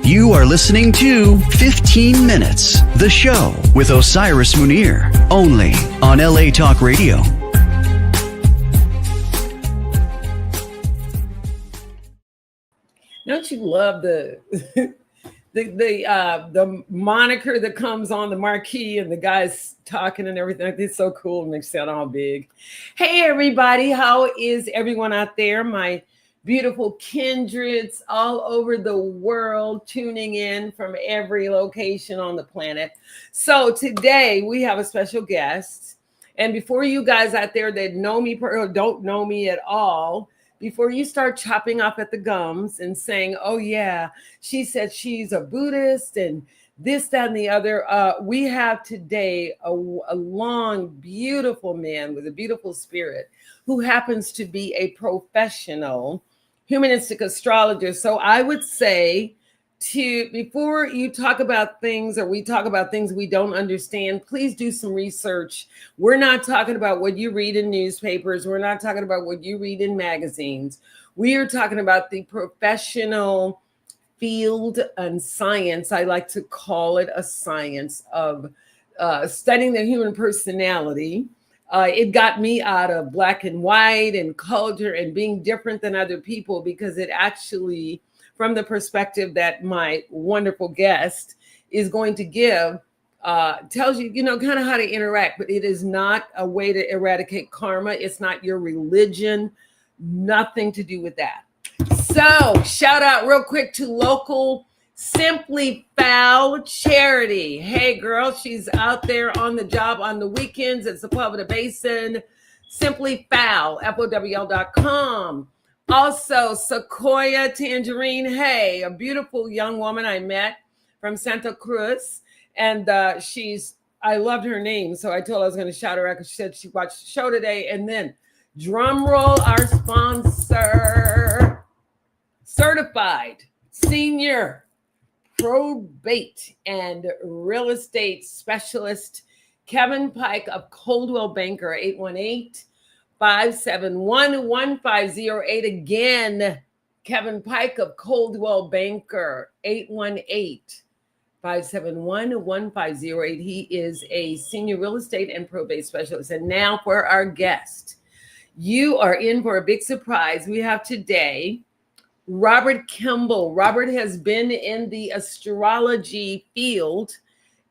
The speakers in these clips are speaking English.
You are listening to 15 Minutes, the show with Osiris Munir, only on LA Talk Radio. Don't you love the the moniker that comes on the marquee and the guys talking and everything? It's so cool. It makes it sound all big. Hey everybody, how is everyone out there? My beautiful kindreds all over the world tuning in from every location on the planet. So today we have a special guest. And before you guys out there that know me or don't know me at all, before you start chopping off at the gums and saying, oh yeah, she said she's a Buddhist and this, that, and the other, we have today a long, beautiful man with a beautiful spirit who happens to be a professional humanistic astrologer. So I would say before you talk about things or we talk about things we don't understand, please do some research. We're not talking about what you read in newspapers. We're not talking about what you read in magazines. We are talking about the professional field and science. I like to call it a science of studying the human personality. It got me out of black and white and culture and being different than other people, because it actually, from the perspective that my wonderful guest is going to give, tells you, kind of how to interact, but it is not a way to eradicate karma. It's not your religion, nothing to do with that. So shout out real quick to local Simply Foul charity. Hey girl, she's out there on the job on the weekends at Sepulveda Basin. Simply Foul, FOWL.com. Also, Sequoia Tangerine. Hey, a beautiful young woman I met from Santa Cruz. And I loved her name. So I told her I was going to shout her out because she said she watched the show today. And then drum roll, our sponsor, certified senior probate and real estate specialist, Kevin Pike of Coldwell Banker, 818-571-1508. Again, Kevin Pike of Coldwell Banker, 818-571-1508. He is a senior real estate and probate specialist. And now for our guest. You are in for a big surprise. We have today Robert Kimball. Robert has been in the astrology field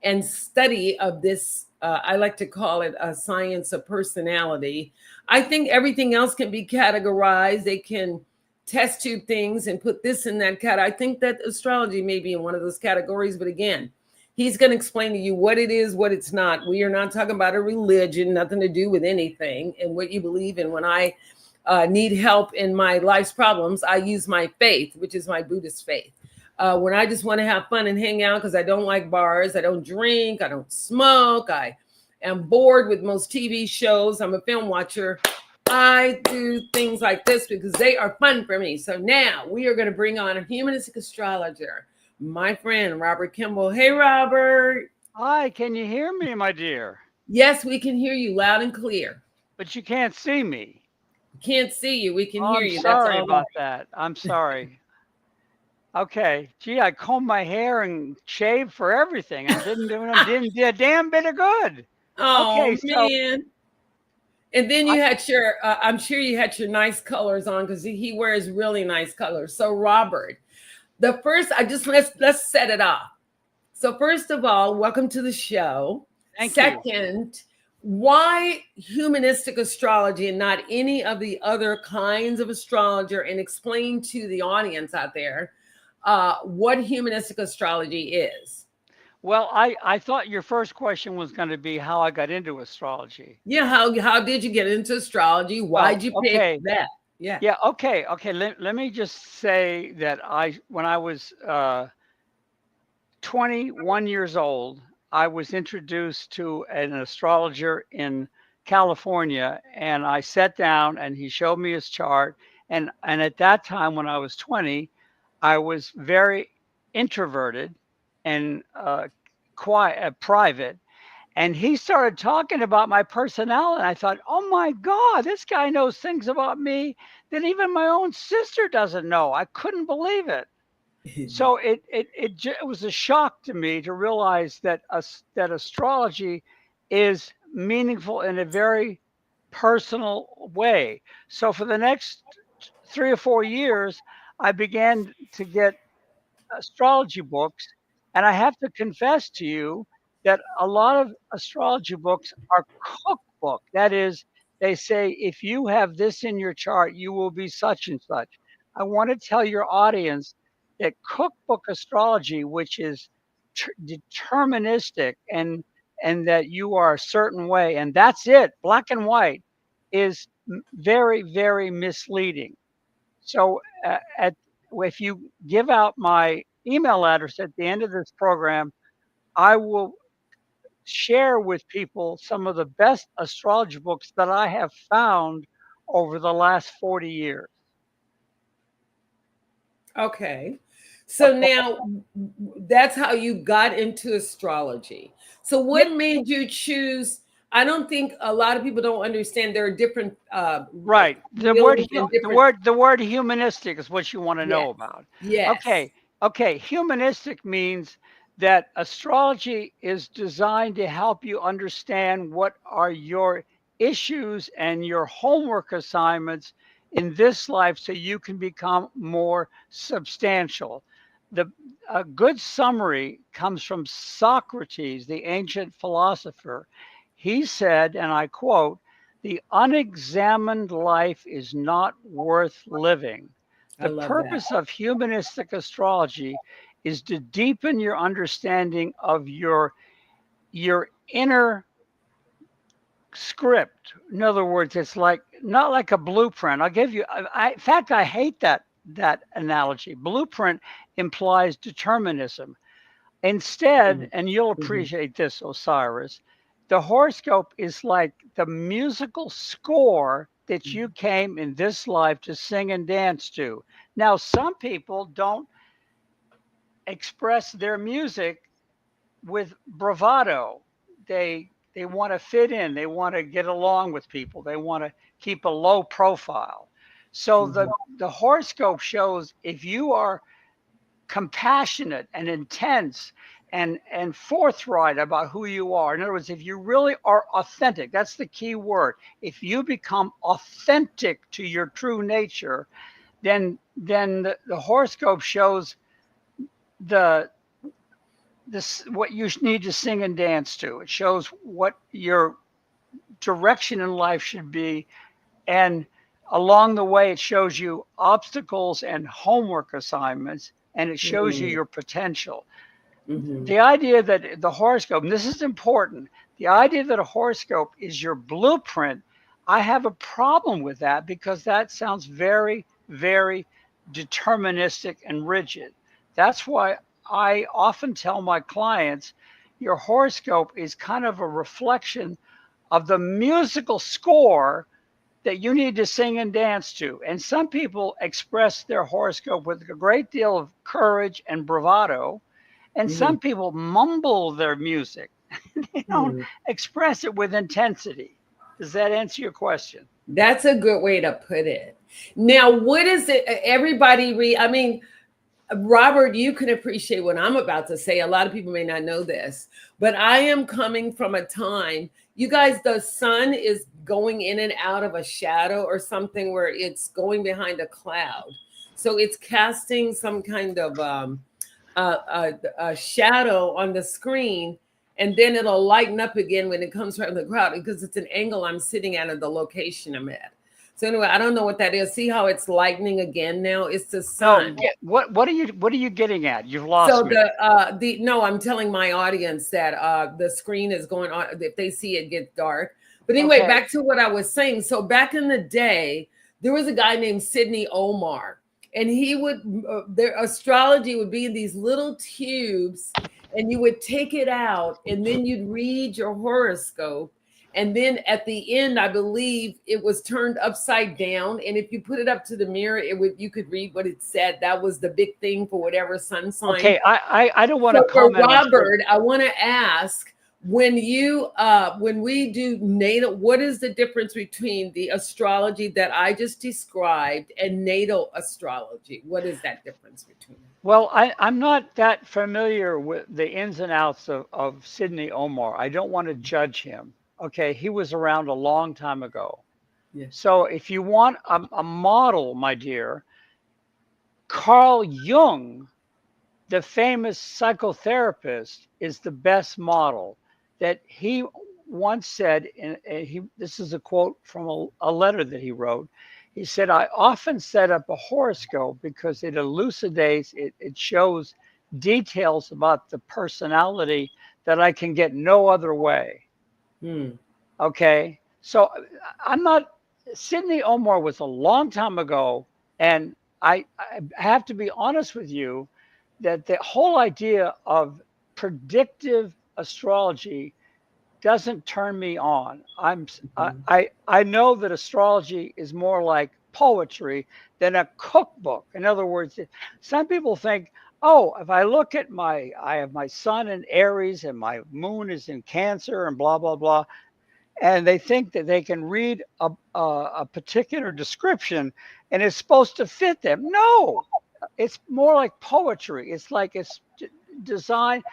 and study of this, I like to call it a science of personality. I think everything else can be categorized. They can test tube things and put this in that category. I think that astrology may be in one of those categories, but again, he's going to explain to you what it is, what it's not. We are not talking about a religion, nothing to do with anything and what you believe in. When I need help in my life's problems, I use my faith, which is my Buddhist faith. When I just want to have fun and hang out because I don't like bars, I don't drink, I don't smoke, I am bored with most TV shows, I'm a film watcher, I do things like this because they are fun for me. So now we are going to bring on a humanistic astrologer, my friend, Robert Kimball. Hey, Robert. Hi, can you hear me, my dear? Yes, we can hear you loud and clear. But you can't see me. Can't see you. We can hear you. I'm sorry about that. I'm sorry. Okay. Gee, I combed my hair and shaved for everything. I didn't do a damn bit of good. Oh, okay, man. And then you had your, I'm sure you had your nice colors on because he wears really nice colors. So Robert, let's set it off. So first of all, welcome to the show. Thank you. Second, why humanistic astrology and not any of the other kinds of astrologer? And explain to the audience out there what humanistic astrology is. Well, I thought your first question was going to be how I got into astrology. Yeah, how did you get into astrology? Why'd you pick that? Yeah. Okay. Let me just say that when I was 21 years old, I was introduced to an astrologer in California, and I sat down and he showed me his chart. And at that time, when I was 20, I was very introverted and quiet, private. And he started talking about my personality. And I thought, oh my God, this guy knows things about me that even my own sister doesn't know. I couldn't believe it. So it was a shock to me to realize that that astrology is meaningful in a very personal way. So for the next 3 or 4 years, I began to get astrology books, and I have to confess to you that a lot of astrology books are cookbook. That is, they say if you have this in your chart, you will be such and such. I want to tell your audience that cookbook astrology, which is deterministic and that you are a certain way, and that's it, black and white, is very, very misleading. So if you give out my email address at the end of this program, I will share with people some of the best astrology books that I have found over the last 40 years. Okay. So now that's how you got into astrology. So what made you choose? I don't think a lot of people don't understand there are different right. The word humanistic is what you want to know about. Yes. Okay. Humanistic means that astrology is designed to help you understand what are your issues and your homework assignments in this life so you can become more substantial. A good summary comes from Socrates, the ancient philosopher. He said, and I quote, "The unexamined life is not worth living." The purpose of humanistic astrology is to deepen your understanding of your inner script. In other words, it's like not like a blueprint. I'll give you. In fact, I hate that analogy. Blueprint implies determinism. Instead, and you'll appreciate this, Osiris, the horoscope is like the musical score that you came in this life to sing and dance to. Now, some people don't express their music with bravado. They want to fit in. They want to get along with people. They want to keep a low profile. So the horoscope shows if you are compassionate and intense and forthright about who you are. In other words, if you really are authentic, that's the key word. If you become authentic to your true nature, then the horoscope shows what you need to sing and dance to. It shows what your direction in life should be, and along the way it shows you obstacles and homework assignments, and it shows you your potential. The idea that the horoscope, and this is important, the idea that a horoscope is your blueprint, I have a problem with that because that sounds very, very deterministic and rigid. That's why I often tell my clients, your horoscope is kind of a reflection of the musical score that you need to sing and dance to. And some people express their horoscope with a great deal of courage and bravado. And some people mumble their music. They don't express it with intensity. Does that answer your question? That's a good way to put it. Now, what is it? Everybody I mean, Robert, you can appreciate what I'm about to say. A lot of people may not know this, but I am coming from a time, you guys, the sun is going in and out of a shadow or something where it's going behind a cloud. So it's casting some kind of a shadow on the screen, and then it'll lighten up again when it comes from the crowd because it's an angle I'm sitting at of the location I'm at. So anyway, I don't know what that is. See how it's lightening again now? It's the sun. What are you getting at? You've lost me. No, I'm telling my audience that the screen is going on. If they see it get dark. But anyway, back to what I was saying. So back in the day, there was a guy named Sidney Omar, and he would their astrology would be in these little tubes, and you would take it out, and then you'd read your horoscope. And then at the end, I believe it was turned upside down. And if you put it up to the mirror, you could read what it said. That was the big thing for whatever sun sign. Okay, I don't want to comment. For Robert, I want to ask, when we do natal, what is the difference between the astrology that I just described and natal astrology? What is that difference between them? Well, I'm not that familiar with the ins and outs of Sidney Omar. I don't want to judge him. Okay, he was around a long time ago. Yeah. So if you want a model, my dear, Carl Jung, the famous psychotherapist, is the best model. That he once said, this is a quote from a letter that he wrote. He said, I often set up a horoscope because it elucidates, it shows details about the personality that I can get no other way. Hmm. Okay. So I'm not, Sidney Omar was a long time ago. And I have to be honest with you that the whole idea of predictive astrology doesn't turn me on. Mhm. I know that astrology is more like poetry than a cookbook. In other words, some people think, oh, if I look at I have my sun in Aries and my moon is in Cancer and blah blah blah, and they think that they can read a particular description and it's supposed to fit them. No, it's more like poetry. It's like it's designed.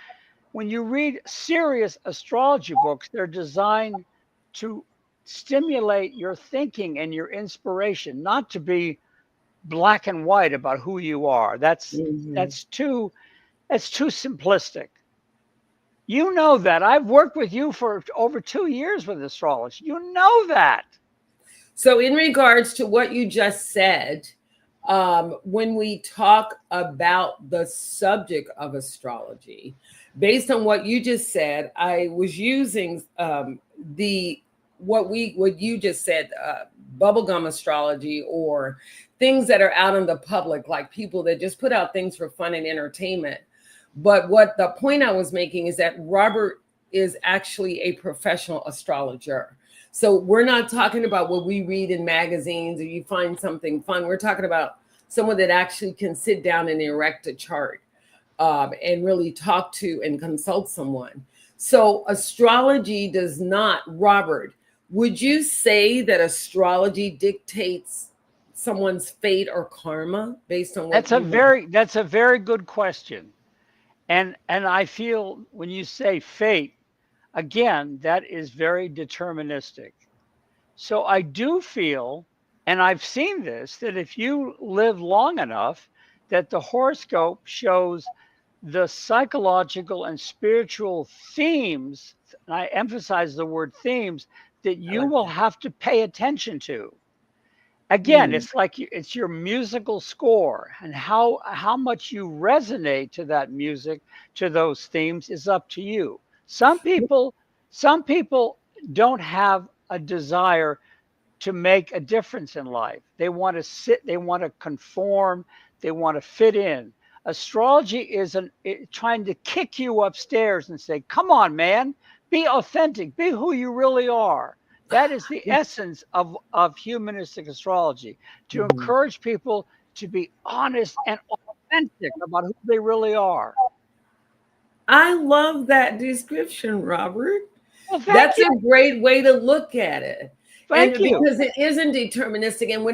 When you read serious astrology books, they're designed to stimulate your thinking and your inspiration, not to be black and white about who you are. Mhm. That's too that's too simplistic. You know that. I've worked with you for over 2 years with astrology. You know that. So, in regards to what you just said, when we talk about the subject of astrology, based on what you just said, I was using the what you just said, bubblegum astrology, or things that are out in the public, like people that just put out things for fun and entertainment. But what the point I was making is that Robert is actually a professional astrologer. So we're not talking about what we read in magazines or you find something fun. We're talking about someone that actually can sit down and erect a chart, and really talk to and consult someone. So astrology does not, Robert, would you say that astrology dictates someone's fate or karma based on what you have? That's a very good question. And I feel when you say fate, again, that is very deterministic. So I do feel, and I've seen this, that if you live long enough, that the horoscope shows the psychological and spiritual themes, and I emphasize the word themes, that I you like will that. have to pay attention to. Again, Hmm. it's like it's your musical score, and how much you resonate to that music, to those themes, is up to you. Some people don't have a desire to make a difference in life. They want to sit, they want to conform, they want to fit in. Astrology is trying to kick you upstairs and say, come on, man, be authentic, be who you really are. That is the essence of humanistic astrology, to Mhm. encourage people to be honest and authentic about who they really are. I love that description, Robert. Well, thank That's you. a great way to look at it. Thank And you. because it isn't deterministic, and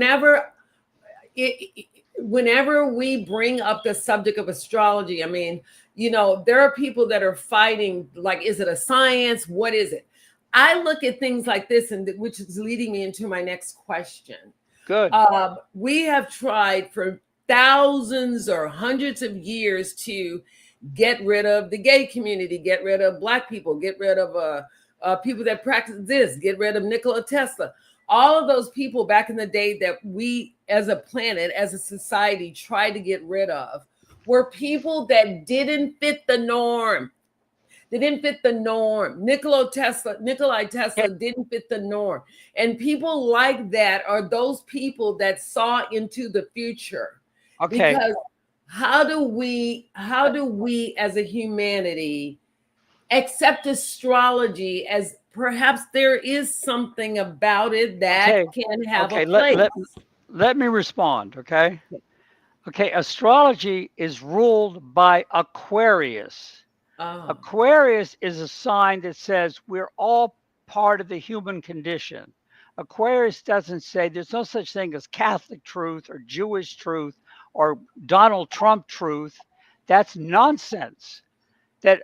whenever we bring up the subject of astrology, I mean, there are people that are fighting, like, is it a science? What is it? I look at things like this, and which is leading me into my next question. Good. We have tried for thousands or hundreds of years to get rid of the gay community, get rid of Black people, get rid of people that practice this, get rid of Nikola Tesla. All of those people back in the day that we as a planet, as a society, tried to get rid of were people that didn't fit the norm. They didn't fit the norm. Nikolai Okay. Tesla didn't fit the norm. And people like that are those people that saw into the future. Okay. Because how do we as a humanity accept astrology as perhaps there is something about it that Okay. can have a Okay. place? Let me respond. Okay. Okay, astrology is ruled by Aquarius. Ah, Aquarius is a sign that says we're all part of the human condition. Aquarius doesn't say there's no such thing as Catholic truth or Jewish truth or Donald Trump truth. That's nonsense. That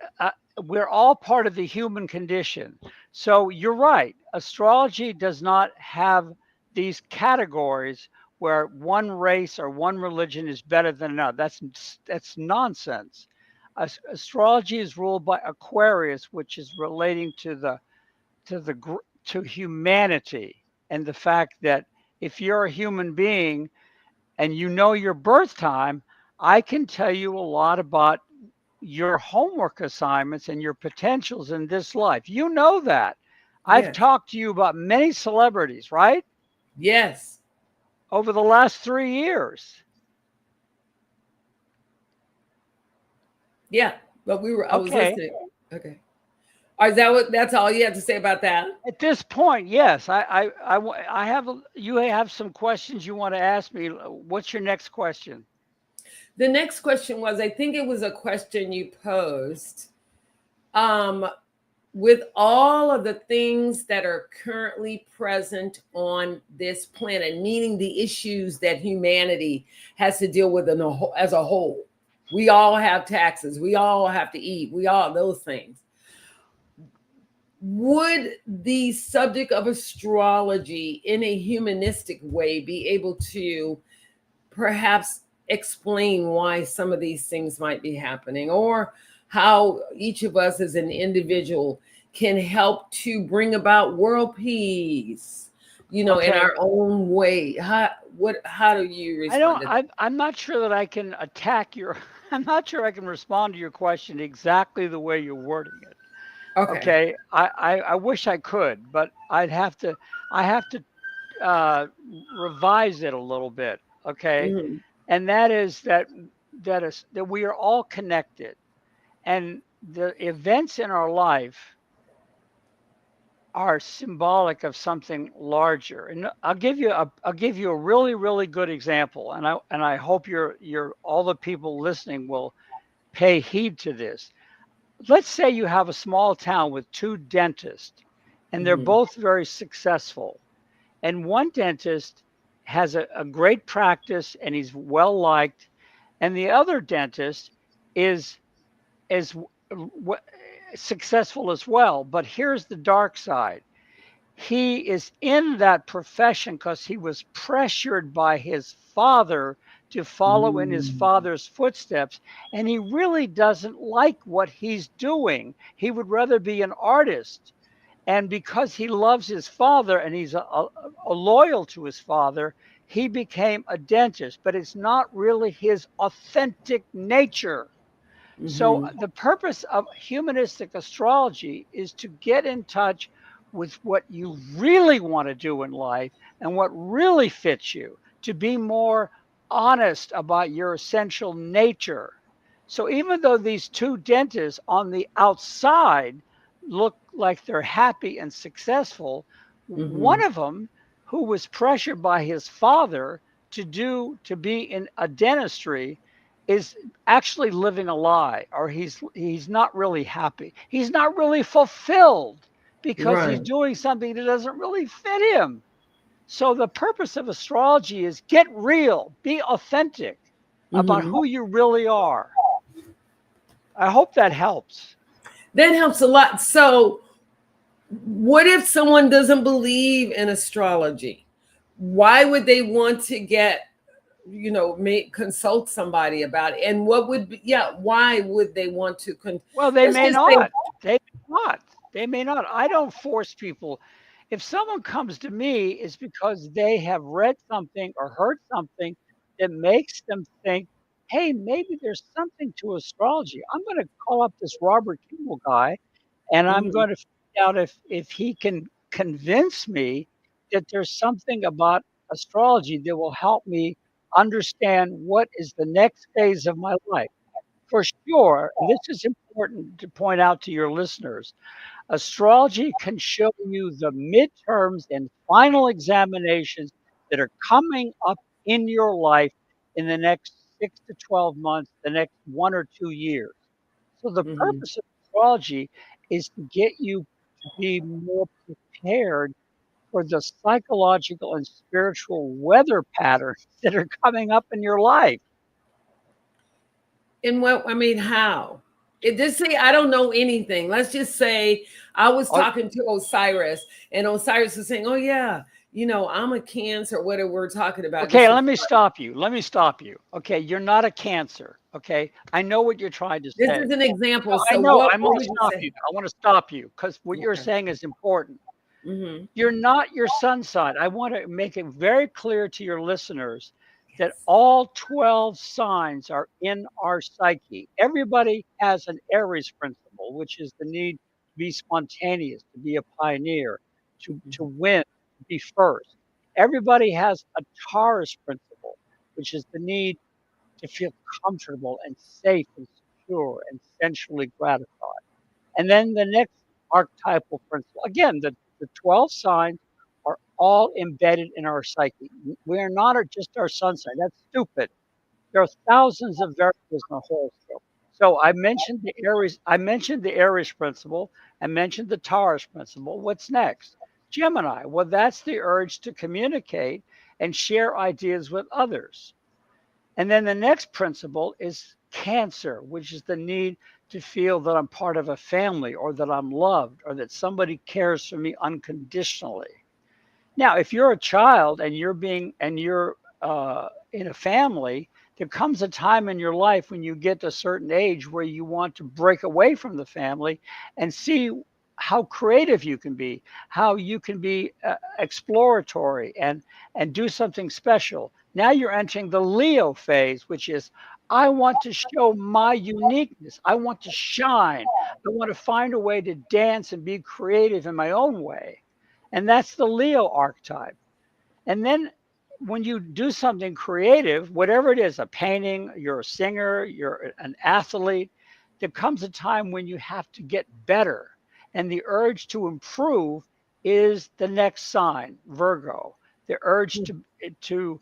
we're all part of the human condition. So you're right. Astrology does not have these categories where one race or one religion is better than another. That's nonsense. Astrology is ruled by Aquarius, which is relating to to humanity, and the fact that if you're a human being and you know your birth time, I can tell you a lot about your homework assignments and your potentials in this life. You know that. I've Yes. talked to you about many celebrities, right? Yes. Over the last 3 years. Yeah. But I was Okay. listening. Okay. Is that's all you have to say about that? At this point, yes. I have, you have some questions you want to ask me. What's your next question? The next question was, I think it was a question you posed. With all of the things that are currently present on this planet, meaning the issues that humanity has to deal with as a whole, we all have taxes, we all have to eat, we all those things. Would the subject of astrology in a humanistic way be able to perhaps explain why some of these things might be happening, or how each of us as an individual can help to bring about world peace, in our own way? How do you respond to that? I'm not sure that I can attack your, I'm not sure I can respond to your question exactly the way you're wording it. Okay. I wish I could, but I have to revise it a little bit. Okay. Mhm. And that is that we are all connected, and the events in our life are symbolic of something larger. And I'll give you a really, really good example. And I hope all the people listening will pay heed to this. Let's say you have a small town with two dentists, and they're Mhm. both very successful. And one dentist has a great practice and he's well liked, and the other dentist is successful as well. But here's the dark side. He is in that profession because he was pressured by his father to follow in his Mm. father's footsteps. And he really doesn't like what he's doing. He would rather be an artist. And because he loves his father and he's loyal to his father, he became a dentist. But it's not really his authentic nature. So Mhm. the purpose of humanistic astrology is to get in touch with what you really want to do in life and what really fits you, to be more honest about your essential nature. So even though these two dentists on the outside look like they're happy and successful, one Mhm. of them, who was pressured by his father to be in a dentistry, is actually living a lie, or he's not really happy. He's not really fulfilled because he's Right. doing something that doesn't really fit him. So the purpose of astrology is get real, be authentic about Mhm. who you really are. I hope that helps. That helps a lot. So, what if someone doesn't believe in astrology? Why would they want to consult somebody about it? And what would be, yeah, why would they want to Well, they let's may just say, not. They may not. They may not. I don't force people. If someone comes to me, it's because they have read something or heard something that makes them think, hey, maybe there's something to astrology. I'm going to call up this Robert Kimball guy, and I'm mhm, going to find out if he can convince me that there's something about astrology that will help me understand what is the next phase of my life. For sure, and this is important to point out to your listeners, astrology can show you the midterms and final examinations that are coming up in your life in the next 6 to 12 months, the next 1 or 2 years. So the mhm, purpose of astrology is to get you to be more prepared for the psychological and spiritual weather patterns that are coming up in your life. In what, I mean, how? Just say I don't know anything. Let's just say I was talking to Osiris, and Osiris was saying, "Oh yeah, I'm a Cancer." Whatever we're talking about. Okay, let me stop you. Okay, you're not a Cancer. Okay, I know what you're trying to say. This is an example. No, so I know. what I want would to you stop say? you. I want to stop you because what you're saying is important. Mm-hmm. You're not your sun sign. I want to make it very clear to your listeners that all 12 signs are in our psyche. Everybody has an Aries principle, which is the need to be spontaneous, to be a pioneer, to win, to be first. Everybody has a Taurus principle, which is the need to feel comfortable and safe and secure and sensually gratified. And then the next archetypal principle, again, the 12 signs are all embedded in our psyche. We are not just our sun sign. That's stupid. There are thousands of variables in a horoscope. So I mentioned the Aries principle. I mentioned the Taurus principle. What's next? Gemini. Well, that's the urge to communicate and share ideas with others. And then the next principle is Cancer, which is the need to feel that I'm part of a family or that I'm loved or that somebody cares for me unconditionally. Now, if you're a child and you're in a family, there comes a time in your life when you get to a certain age where you want to break away from the family and see how creative you can be, how you can be exploratory and do something special. Now you're entering the Leo phase, which is I want to show my uniqueness. I want to shine. I want to find a way to dance and be creative in my own way. And that's the Leo archetype. And then when you do something creative, whatever it is, a painting, you're a singer, you're an athlete, there comes a time when you have to get better. And the urge to improve is the next sign, Virgo. The urge to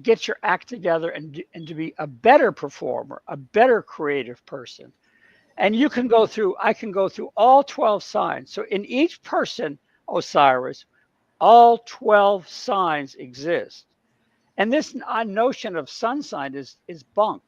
get your act together and to be a better performer, a better creative person. And I can go through all 12 signs. So in each person, Osiris, all 12 signs exist. And this notion of sun sign is bunk.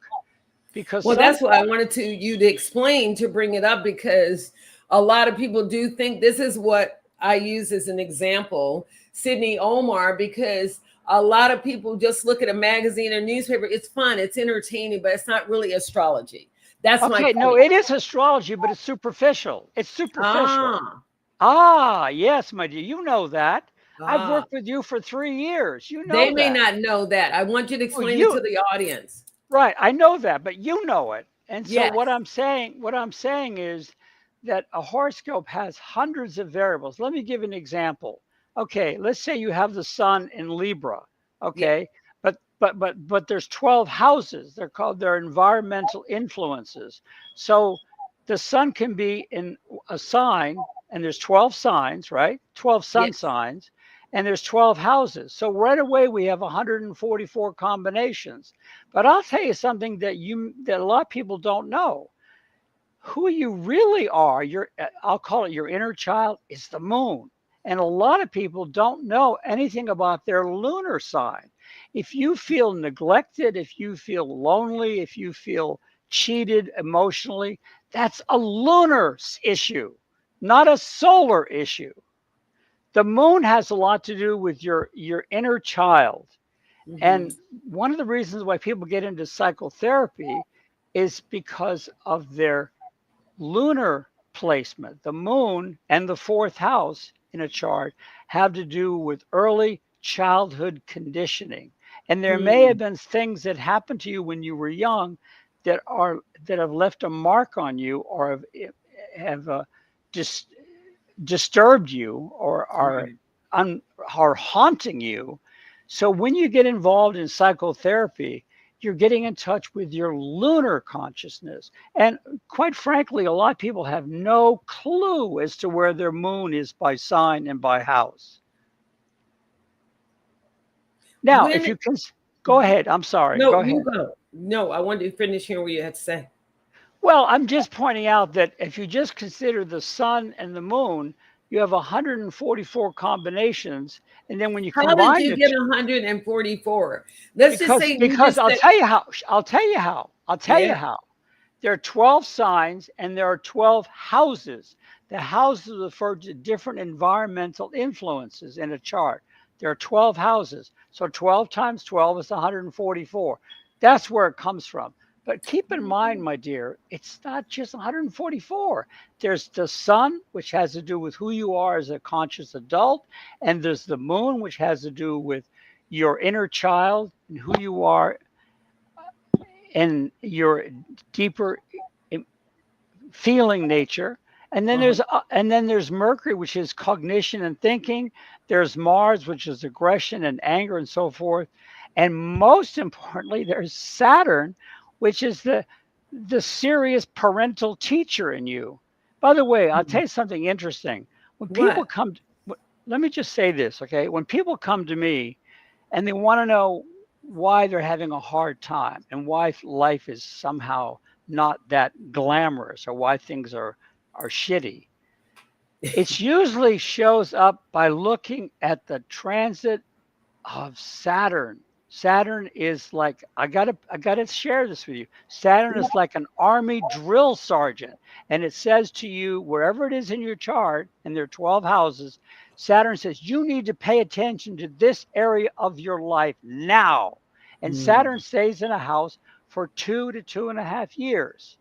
Because that's why I wanted you to explain, to bring it up, because a lot of people do think this is what I use as an example, Sydney Omar, because a lot of people just look at a magazine or newspaper. It's fun, it's entertaining, but it's not really astrology. That's my point. No, it is astrology, but it's superficial. It's superficial. Yes, my dear, you know that. I've worked with you for 3 years. You know they may not know that. I want you to explain it to the audience. Right, I know that, but you know it. And so what I'm saying is that a horoscope has hundreds of variables. Let me give an example. Okay, let's say you have the sun in Libra. Okay, but there's 12 houses. They're environmental influences. So the sun can be in a sign, and there's 12 signs, right? 12 sun signs, and there's 12 houses. So right away we have 144 combinations. But I'll tell you something that a lot of people don't know. Who you really are, I'll call it your inner child, is the moon. And a lot of people don't know anything about their lunar sign. If you feel neglected, if you feel lonely, if you feel cheated emotionally, that's a lunar issue, not a solar issue. The moon has a lot to do with your inner child. Mm-hmm. And one of the reasons why people get into psychotherapy is because of their lunar placement. The moon and the fourth house in a chart have to do with early childhood conditioning. And there may have been things that happened to you when you were young that have left a mark on you, or have disturbed you, or are haunting you. So when you get involved in psychotherapy, you're getting in touch with your lunar consciousness. And quite frankly, a lot of people have no clue as to where their moon is by sign and by house. Now, if you can go ahead. I'm sorry. No, go ahead. You go. No, I wanted to finish hearing what you had to say. Well, I'm just pointing out that if you just consider the sun and the moon, you have 144 combinations, and then when you combine, how did you get 144? Let's just say because I'll tell you how. I'll tell you Yeah. how. There are 12 signs and there are 12 houses. The houses refer to different environmental influences in a chart. There are 12 houses. So 12 times 12 is 144. That's where it comes from. But keep in mind, my dear, it's not just 144. There's the sun, which has to do with who you are as a conscious adult. And there's the moon, which has to do with your inner child and who you are and your deeper feeling nature. And then Uh-huh. there's Mercury, which is cognition and thinking. There's Mars, which is aggression and anger and so forth. And most importantly, there's Saturn, which is the serious parental teacher in you. By the way, I'll tell you something interesting. When people What? come, let me just say this, okay? When people come to me and they want to know why they're having a hard time and why life is somehow not that glamorous or why things are shitty. It usually shows up by looking at the transit of Saturn. Saturn is like I gotta share this with you. Saturn is like an army drill sergeant, and it says to you wherever it is in your chart, and there are 12 houses. Saturn says you need to pay attention to this area of your life now, and Saturn Mm. stays in a house for 2 to 2.5 years.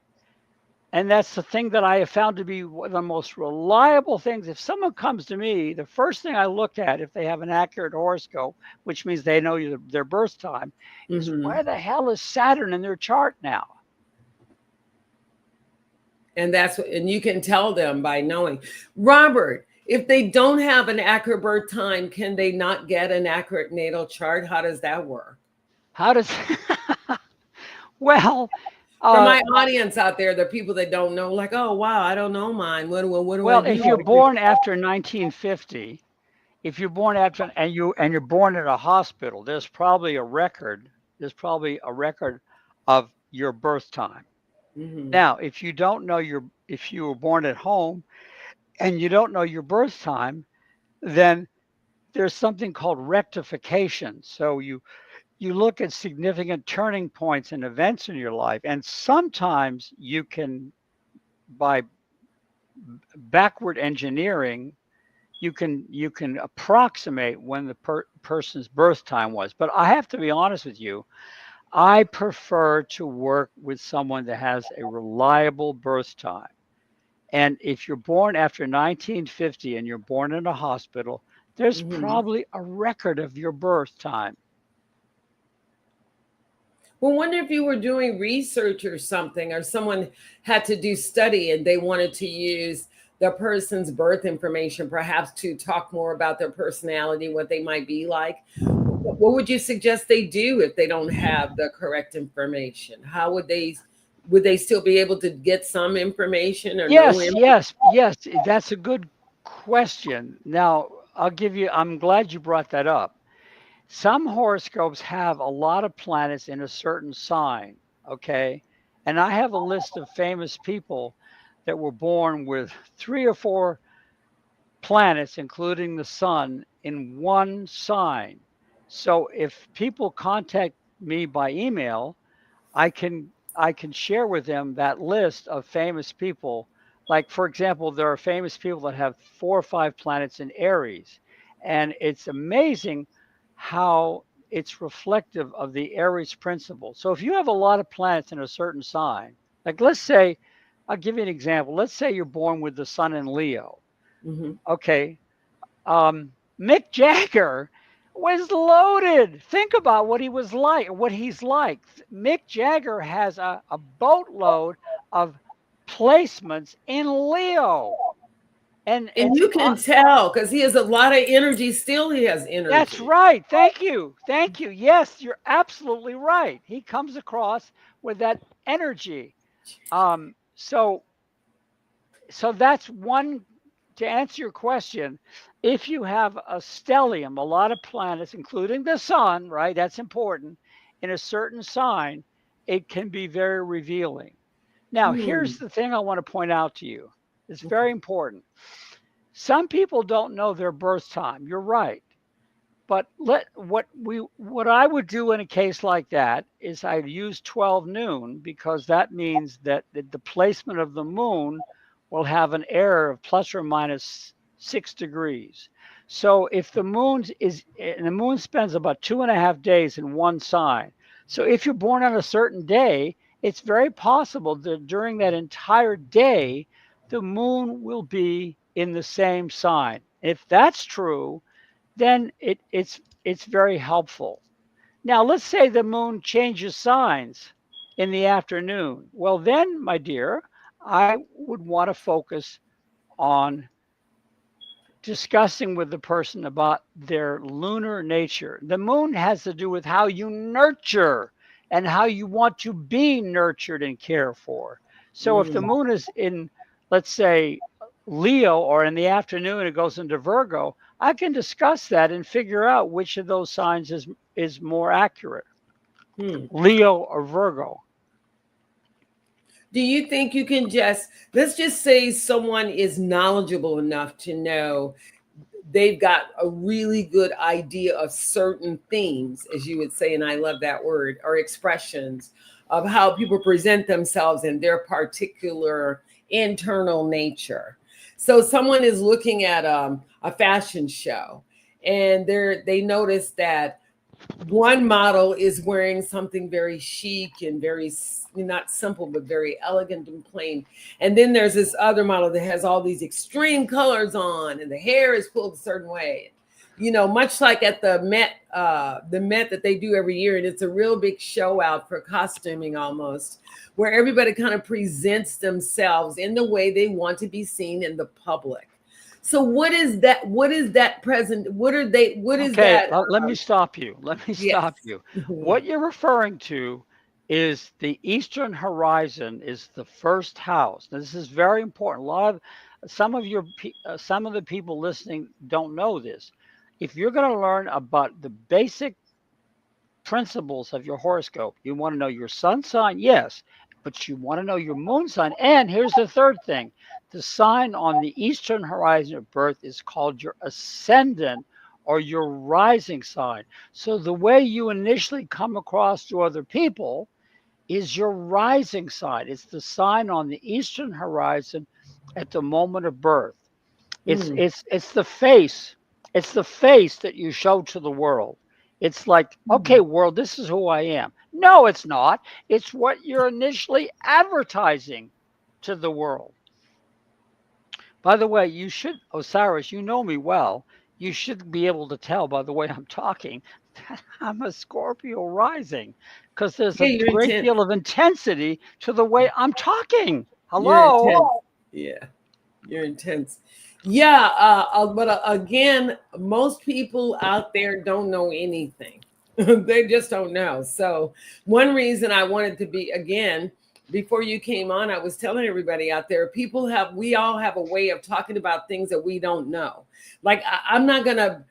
And that's the thing that I have found to be one of the most reliable things. If someone comes to me, the first thing I look at, if they have an accurate horoscope, which means they know their birth time, is Hmm. where the hell is Saturn in their chart now? And that's what, and you can tell them by knowing. Robert, if they don't have an accurate birth time, can they not get an accurate natal chart? How does that work? How does, well, For uh, my audience out there, the people that don't know, like, oh wow, I don't know mine. What do I well, do? if you're born after 1950, if you're born after and you're born in a hospital, there's probably a record of your birth time. Hmm. Now, if you were born at home and you don't know your birth time, then there's something called rectification. So you look at significant turning points and events in your life, and sometimes you can, by backward engineering, you can approximate when the person's birth time was. But I have to be honest with you, I prefer to work with someone that has a reliable birth time. And if you're born after 1950 and you're born in a hospital, there's Hmm. probably a record of your birth time. Well, wonder if you were doing research or something, or someone had to do study and they wanted to use the person's birth information, perhaps to talk more about their personality, what they might be like. What would you suggest they do if they don't have the correct information? How would they still be able to get some information or no Yes, information? yes, yes. That's a good question. Now, I'm glad you brought that up. Some horoscopes have a lot of planets in a certain sign, okay? And I have a list of famous people that were born with 3 or 4 planets, including the sun, in one sign. So if people contact me by email, I can share with them that list of famous people. Like for example, there are famous people that have 4 or 5 planets in Aries, and it's amazing how it's reflective of the Aries principle. So if you have a lot of planets in a certain sign, like let's say, I'll give you an example. Let's say you're born with the sun in Leo. Hmm. Okay, Mick Jagger was loaded. Think about what he was like, what he's like. Mick Jagger has a boatload of placements in Leo. And And you can tell because he has a lot of energy. Still, he has that's energy. right. Thank you. Thank you. Yes, you're absolutely right. He comes across with that energy. Um, so so that's one. To answer your question, if you have a stellium, a lot of planets, including the sun, right? That's important, in a certain sign, it can be very revealing. Now, Hmm. here's the thing I want to point out to you. It's very important. Some people don't know their birth time. You're right. But what I would do in a case like that is I'd use 12 noon, because that means that the placement of the moon will have an error of plus or minus 6 degrees. So if the moon spends about 2.5 days in one sign. So if you're born on a certain day, it's very possible that during that entire day, the moon will be in the same sign. If that's true, then it's very helpful. Now, let's say the moon changes signs in the afternoon. Well, then, my dear, I would want to focus on discussing with the person about their lunar nature. The moon has to do with how you nurture and how you want to be nurtured and cared for. So if the moon is in, let's say, Leo, or in the afternoon it goes into Virgo, I can discuss that and figure out which of those signs is more accurate, Leo or Virgo. Do you think you can let's just say someone is knowledgeable enough to know they've got a really good idea of certain themes, as you would say, and I love that word, or expressions of how people present themselves in their particular internal nature. So someone is looking at a fashion show, and they notice that one model is wearing something very chic and very, not simple, but very elegant and plain. And then there's this other model that has all these extreme colors on, and the hair is pulled a certain way. Much like at the Met that they do every year. And it's a real big show out for costuming almost, where everybody kind of presents themselves in the way they want to be seen in the public. So what is that? What is that present? What are they? What is Okay, that? let me stop you. Let me stop you. What you're referring to is the eastern horizon is the first house. Now, this is very important. Some of the people listening don't know this. If you're going to learn about the basic principles of your horoscope, you want to know your sun sign, yes, but you want to know your moon sign. And here's the third thing. The sign on the eastern horizon of birth is called your ascendant or your rising sign. So the way you initially come across to other people is your rising sign. It's the sign on the eastern horizon at the moment of birth. It's the face. It's the face that you show to the world. It's like, okay, world, this is who I am. No, it's not. It's what you're initially advertising to the world. By the way, you should, Osiris, you know me well. You should be able to tell by the way I'm talking that I'm a Scorpio rising, because there's a great deal of intensity to the way I'm talking. Hello? You're intense. Yeah, you're intense. Yeah, but again, most people out there don't know anything. They just don't know. So one reason I wanted to be, again, before you came on, I was telling everybody out there, we all have a way of talking about things that we don't know. Like I'm not going to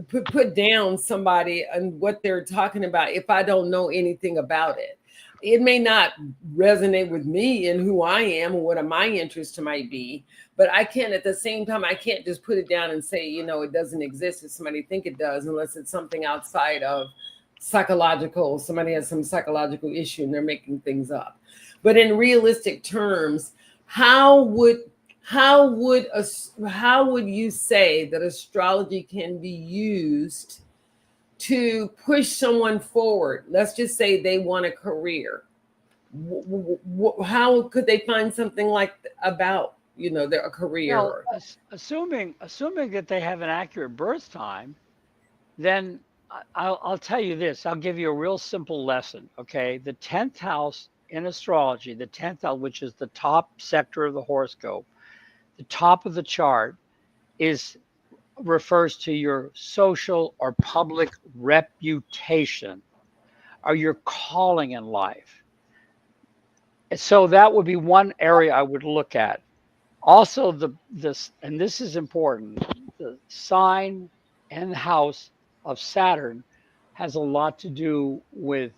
put down somebody and what they're talking about if I don't know anything about it. It may not resonate with me and who I am and what my interest might be, but I can't, at the same time, I can't just put it down and say, it doesn't exist if somebody think it does, unless it's something outside of psychological, somebody has some psychological issue and they're making things up. But in realistic terms, how would you say that astrology can be used to push someone forward? Let's just say they want a career. How could they find something like about their career? Well, assuming that they have an accurate birth time, then I'll tell you this. I'll give you a real simple lesson. Okay, the 10th house in astrology, the 10th house, which is the top sector of the horoscope, the top of the chart, refers to your social or public reputation, or your calling in life. So that would be one area I would look at. Also, and this is important, the sign and the house of Saturn has a lot to do with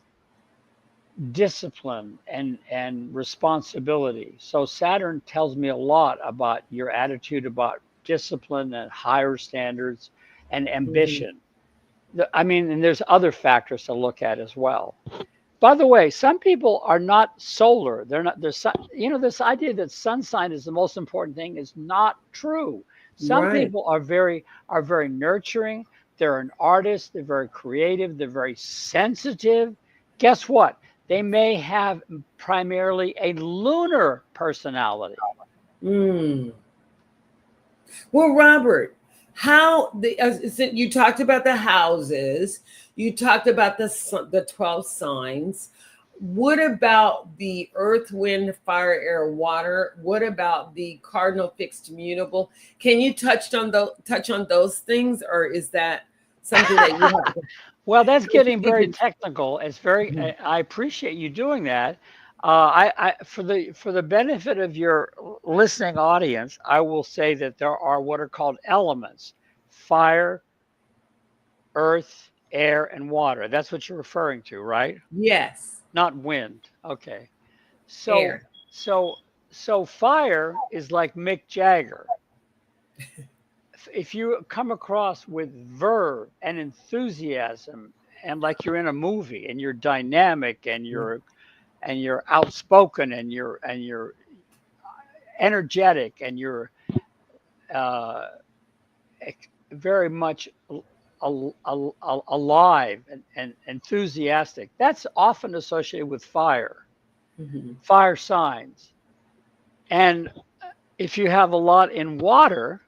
discipline and responsibility. So Saturn tells me a lot about your attitude about discipline and higher standards and ambition. I mean, and there's other factors to look at as well. By the way, some people are not solar. They're not. This idea that sun sign is the most important thing is not true. Some Right. people are very nurturing. They're an artist. They're very creative. They're very sensitive. Guess what? They may have primarily a lunar personality. Mm. Well, Robert, you talked about the houses, you talked about the 12 signs. What about the earth, wind, fire, air, water? What about the cardinal, fixed, mutable? Can you touch on those things, or is that something that you have to? Well, that's getting very technical. It's very. I appreciate you doing that. For the benefit of your listening audience, I will say that there are what are called elements: fire, earth, air, and water. That's what you're referring to, right? Yes, Not wind. Okay. So, air. so fire is like Mick Jagger. If you come across with verve and enthusiasm and like you're in a movie and you're dynamic and you're outspoken and you're energetic and you're uh, very much alive and enthusiastic, that's often associated with fire, fire signs. And if you have a lot in water,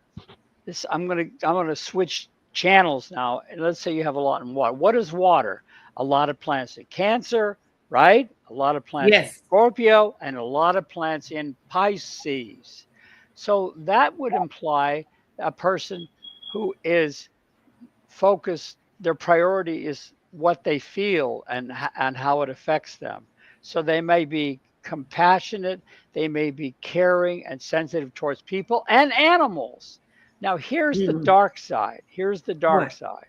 I'm gonna switch channels now. And let's say you have a lot in water. What is water? A lot of plants in Cancer, right? A lot of plants in Yes. Scorpio, and a lot of plants in Pisces. So that would imply a person who is focused. Their priority is what they feel and how it affects them. So they may be compassionate. They may be caring and sensitive towards people and animals. Now, here's the dark side. Here's the dark What? side.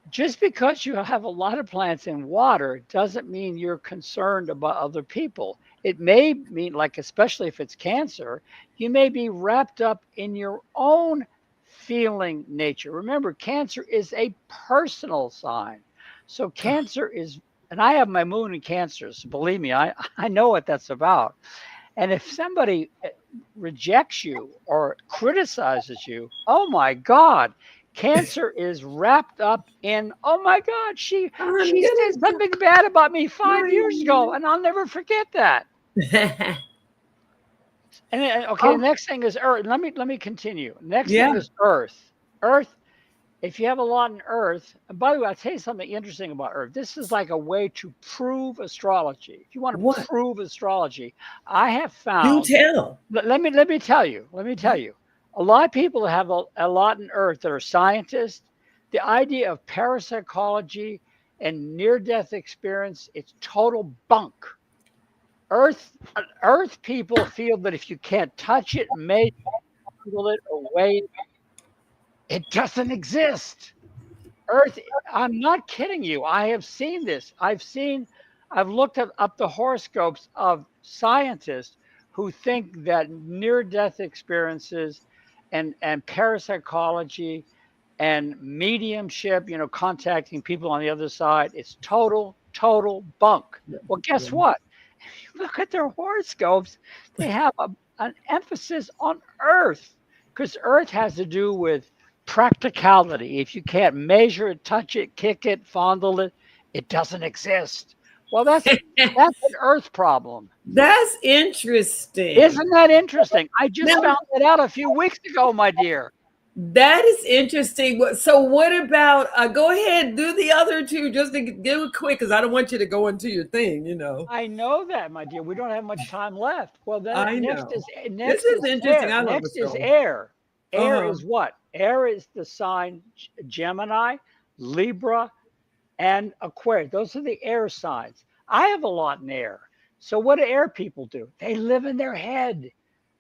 Just because you have a lot of plants in water doesn't mean you're concerned about other people. It may mean, like, especially if it's Cancer, you may be wrapped up in your own feeling nature. Remember, Cancer is a personal sign. So, Cancer is, and I have my moon in Cancer, so believe me, I know what that's about. And if somebody rejects you or criticizes you, oh my God, Cancer is wrapped up in, oh my God, she said something bad about me 5 years ago, and I'll never forget that. And okay, the next thing is Earth. Let me continue. Next thing is Earth. Earth. If you have a lot in Earth, and by the way, I'll tell you something interesting about Earth. This is like a way to prove astrology. If you want to What? prove astrology, I have Do found. tell. Let me tell you. Let me tell you. A lot of people that have a lot in Earth that are scientists. The idea of parapsychology and near-death experience, it's total bunk. Earth people feel that if you can't touch it, measure it, or weigh it, it doesn't exist. Earth, I'm not kidding you. I have seen this. I've looked up the horoscopes of scientists who think that near-death experiences and parapsychology and mediumship, contacting people on the other side, it's total bunk. Well, guess what? If you look at their horoscopes, they have an emphasis on Earth, because Earth has to do with practicality. If you can't measure it, touch it, kick it, fondle it, it doesn't exist. Well, that's an Earth problem. That's interesting. Isn't that interesting? I just found that out a few weeks ago, my dear. That is interesting. So what about, go ahead, do the other two just to do it quick, because I don't want you to go into your thing, I know that, my dear. We don't have much time left. Well, then I next know. is This is interesting. air. I love Next is astrology. air. Air is what? Air is the sign Gemini, Libra, and Aquarius. Those are the air signs. I have a lot in air. So what do air people do? They live in their head.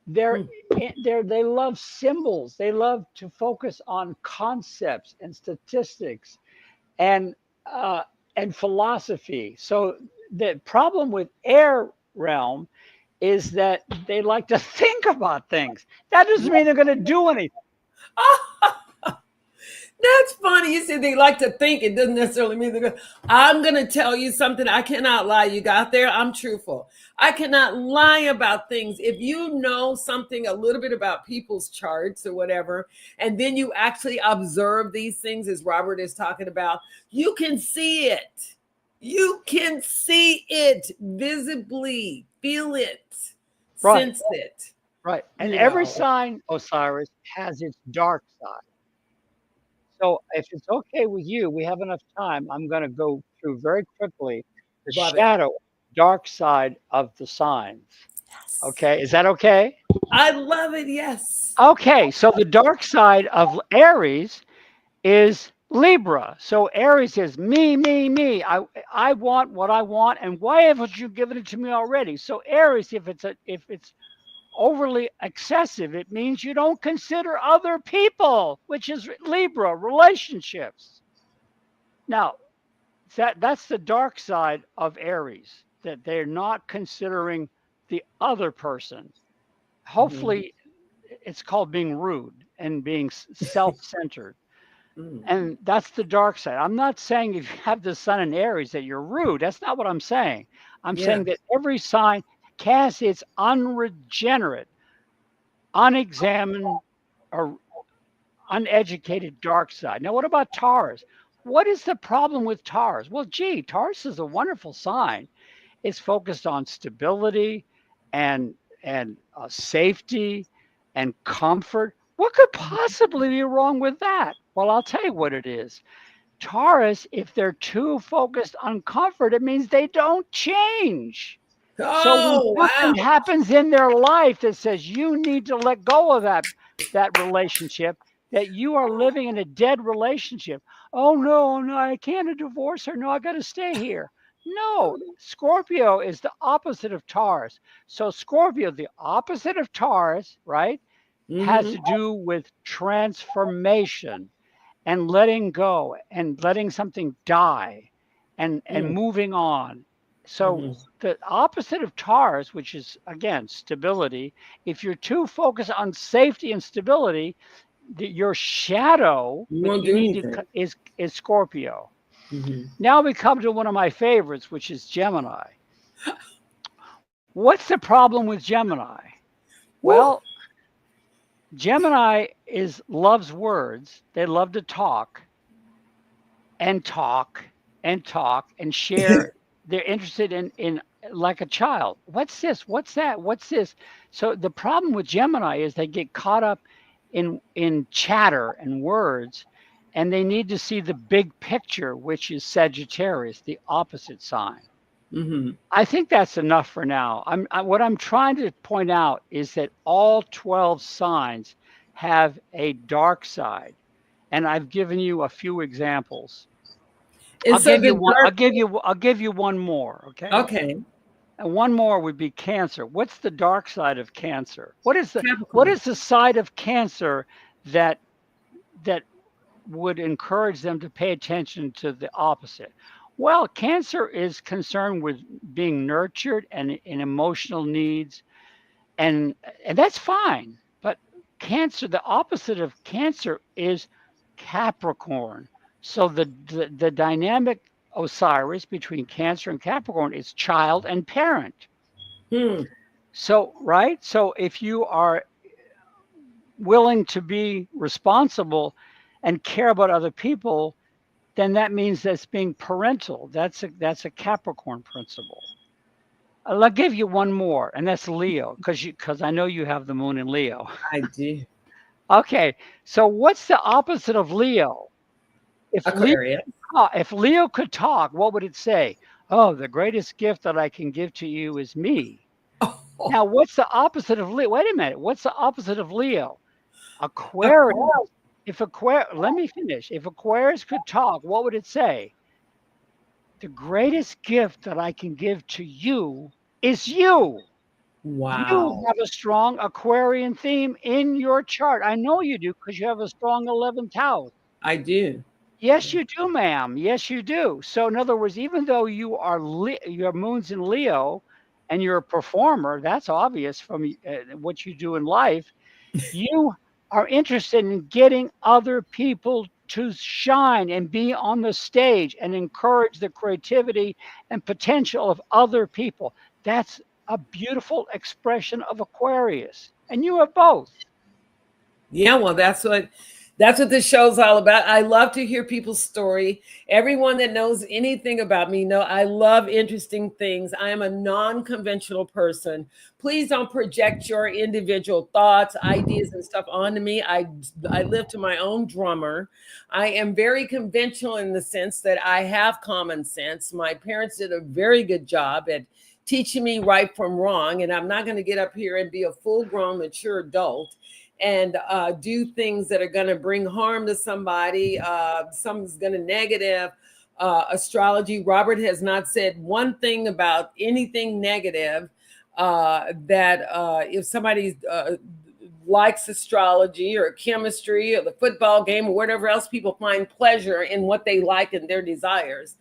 They love symbols. They love to focus on concepts and statistics and philosophy. So the problem with air realm is that they like to think about things. That doesn't mean they're going to do anything. That's funny. You said they like to think. It doesn't necessarily mean they're good. I'm going to tell you something. I cannot lie. You got there. I'm truthful. I cannot lie about things. If you know something a little bit about people's charts or whatever, and then you actually observe these things, as Robert is talking about, you can see it. You can see it visibly, feel it, Right. sense it. Right. And You every know. sign, Osiris, has its dark side. So if it's okay with you, we have enough time. I'm going to go through very quickly the Love it. shadow, dark side of the signs. Okay. Is that okay? I love it. Yes. Okay. So the dark side of Aries is Libra. So Aries is me, me, me. I want what I want, and why haven't you given it to me already? So Aries, if it's overly excessive, it means you don't consider other people, which is Libra, relationships. Now, that's the dark side of Aries, that they're not considering the other person. Hopefully, it's called being rude and being self-centered. Mm. And that's the dark side. I'm not saying if you have the sun in Aries that you're rude. That's not what I'm saying. I'm Yeah. saying that every sign casts its unregenerate, unexamined, or uneducated dark side. Now, what about Taurus? What is the problem with Taurus? Well, gee, Taurus is a wonderful sign. It's focused on stability and safety and comfort. What could possibly be wrong with that? Well, I'll tell you what it is. Taurus, if they're too focused on comfort, it means they don't change. So when Oh, wow. something happens in their life that says you need to let go of that relationship, that you are living in a dead relationship. Oh no, no, I can't divorce her. No, I got to stay here. No, Scorpio is the opposite of Taurus. So Scorpio, the opposite of Taurus, right, has Mhm. to do with transformation and letting go and letting something die and Mm. moving on. So Mhm. the opposite of Taurus, which is again stability, if you're too focused on safety and stability, your shadow You that won't you do need to anything. is Scorpio. Mhm. Now we come to one of my favorites, which is Gemini. What's the problem with Gemini? Woo. Well, Gemini is loves words. They love to talk and talk and talk and share. They're interested in like a child. What's this? What's that? What's this? So the problem with Gemini is they get caught up in chatter and words, and they need to see the big picture, which is Sagittarius, the opposite sign. Mhm. I think that's enough for now. What I'm trying to point out is that all 12 signs have a dark side, and I've given you a few examples. And I'll so give you the one. dark. I'll give you one more. Okay, Okay. and one more would be Cancer. What's the dark side of Cancer? What Capricorn. is the side of Cancer that that would encourage them to pay attention to the opposite? Well, Cancer is concerned with being nurtured and in emotional needs, and that's fine. But Cancer, the opposite of Cancer is Capricorn. So the dynamic Osiris between Cancer and Capricorn is child and parent. Hmm. So right. So if you are willing to be responsible and care about other people, then that means that's being parental. That's a Capricorn principle. I'll give you one more, and that's Leo, because I know you have the moon in Leo. I do. Okay, so what's the opposite of Leo? If Leo, Aquarius. if Leo could talk, what would it say? Oh, the greatest gift that I can give to you is me. Oh, Now, what's the opposite of Leo? Wait a minute. What's the opposite of Leo? Aquarius. Aquarius. Let me finish. If Aquarius could talk, what would it say? The greatest gift that I can give to you is you. You Wow. have a strong Aquarian theme in your chart. I know you do because you have a strong 11th house. I do. Yes, you do, ma'am. Yes, you do. So, in other words, even though your moon's in Leo and you're a performer, that's obvious from what you do in life, you are interested in getting other people to shine and be on the stage and encourage the creativity and potential of other people. That's a beautiful expression of Aquarius. And you have both. Yeah, well, that's what this show's all about. I love to hear people's story. Everyone that knows anything about me know I love interesting things. I am a non-conventional person. Please don't project your individual thoughts, ideas, and stuff onto me. I live to my own drummer. I am very conventional in the sense that I have common sense. My parents did a very good job at teaching me right from wrong, and I'm not going to get up here and be a full-grown, mature adult and do things that are going to bring harm to somebody. Something's going to negative astrology. Robert has not said one thing about anything negative. If somebody likes astrology or chemistry or the football game or whatever else people find pleasure in what they like and their desires,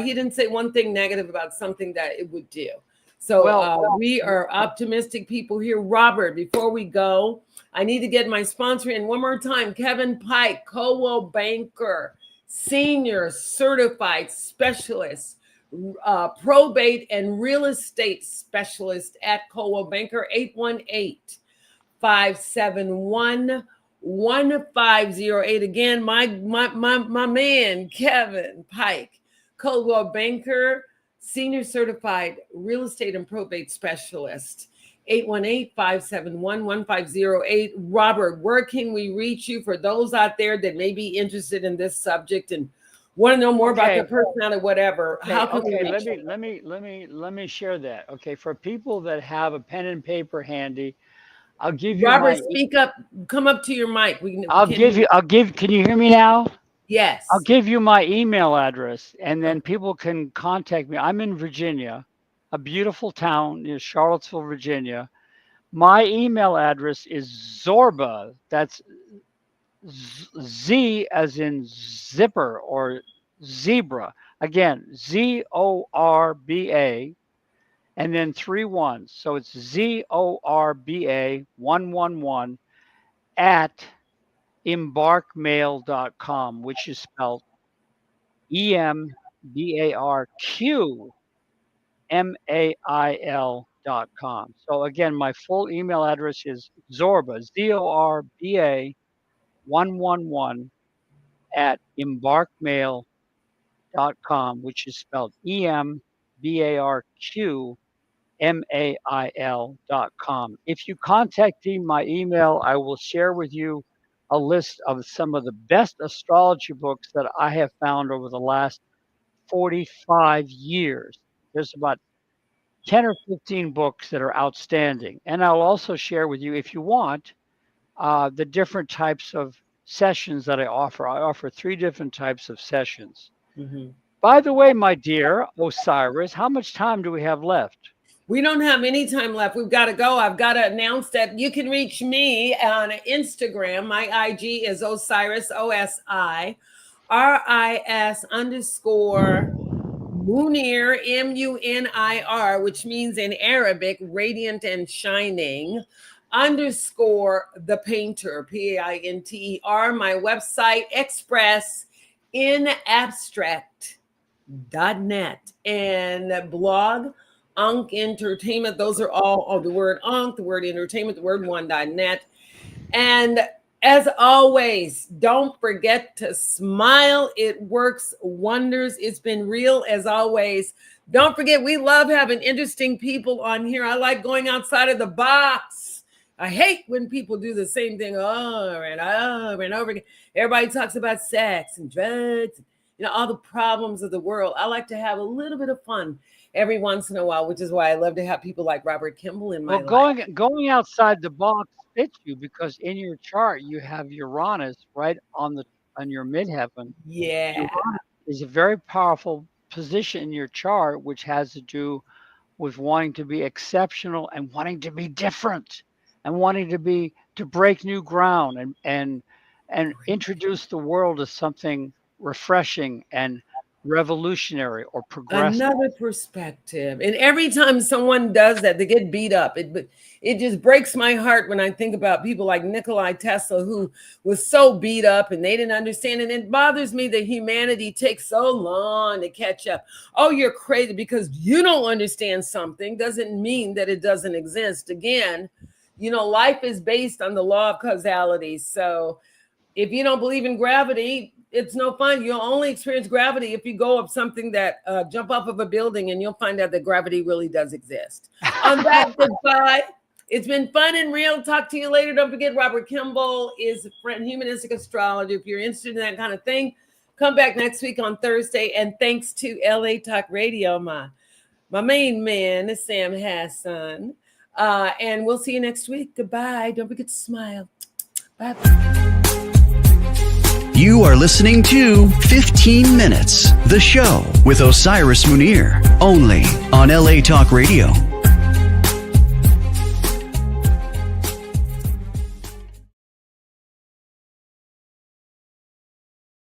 he didn't say one thing negative about something that it would do. So we are optimistic people here. Robert, before we go, I need to get my sponsor in one more time. Kevin Pike, Coldwell Banker, Senior Certified Specialist, Probate and Real Estate Specialist at Coldwell Banker, 818-571-1508. Again, my man, Kevin Pike, Coldwell Banker, Senior Certified Real Estate and Probate Specialist, 818-571-1508. Robert, where can we reach you for those out there that may be interested in this subject and want to know more about their personality, whatever? Okay, how can we reach you? Let me share that. Okay, for people that have a pen and paper handy, I'll give you Robert, speak up. Come up to your mic. Can you hear me now? Yes. I'll give you my email address, and then people can contact me. I'm in Virginia, a beautiful town near Charlottesville, Virginia. My email address is Zorba. That's Z as in zipper or zebra. Again, ZORBA, and then 3 1s. So it's ZORBA 111 at embarkmail.com, which is spelled EMBARQMAIL.com. So again, my full email address is Zorba, ZORBA 111 at embarkmail.com, which is spelled EMBARQMAIL.com. If you contact me, my email, I will share with you a list of some of the best astrology books that I have found over the last 45 years. There's about 10 or 15 books that are outstanding. And I'll also share with you, if you want, the different types of sessions that I offer. I offer 3 different types of sessions. Mm-hmm. By the way, my dear Osiris, how much time do we have left? We don't have any time left. We've got to go. I've got to announce that you can reach me on Instagram. My IG is Osiris, OSIRIS _ Munir, MUNIR, which means in Arabic, radiant and shining, _ the painter, PAINTER. My website, expressinabstract.net, and blog, Ankh Entertainment. Those are all the word Ankh, the word entertainment, the word one.net. And as always, don't forget to smile. It works wonders. It's been real as always. Don't forget, we love having interesting people on here. I like going outside of the box. I hate when people do the same thing over and over and over again. Everybody talks about sex and drugs, all the problems of the world. I like to have a little bit of fun every once in a while, which is why I love to have people like Robert Kimball in my life. Going outside the box fits you because in your chart you have Uranus right on your midheaven. Yeah, Uranus is a very powerful position in your chart, which has to do with wanting to be exceptional and wanting to be different and wanting to break new ground and introduce the world to something refreshing and revolutionary or progressive. Another perspective. And every time someone does that, they get beat up. It just breaks my heart when I think about people like Nikola Tesla, who was so beat up and they didn't understand. And it bothers me that humanity takes so long to catch up. Oh, you're crazy because you don't understand something doesn't mean that it doesn't exist. Again, life is based on the law of causality. So if you don't believe in gravity, it's no fun. You'll only experience gravity if you go up something that jump off of a building, and you'll find out that gravity really does exist. On that, goodbye. It's been fun and real. Talk to you later. Don't forget, Robert Kimball is a friend, humanistic astrologer. If you're interested in that kind of thing, come back next week on Thursday. And thanks to LA Talk Radio, my main man, Sam Hassan. And we'll see you next week. Goodbye. Don't forget to smile. Bye-bye. You are listening to 15 Minutes, the show with Osiris Munir, only on LA Talk Radio.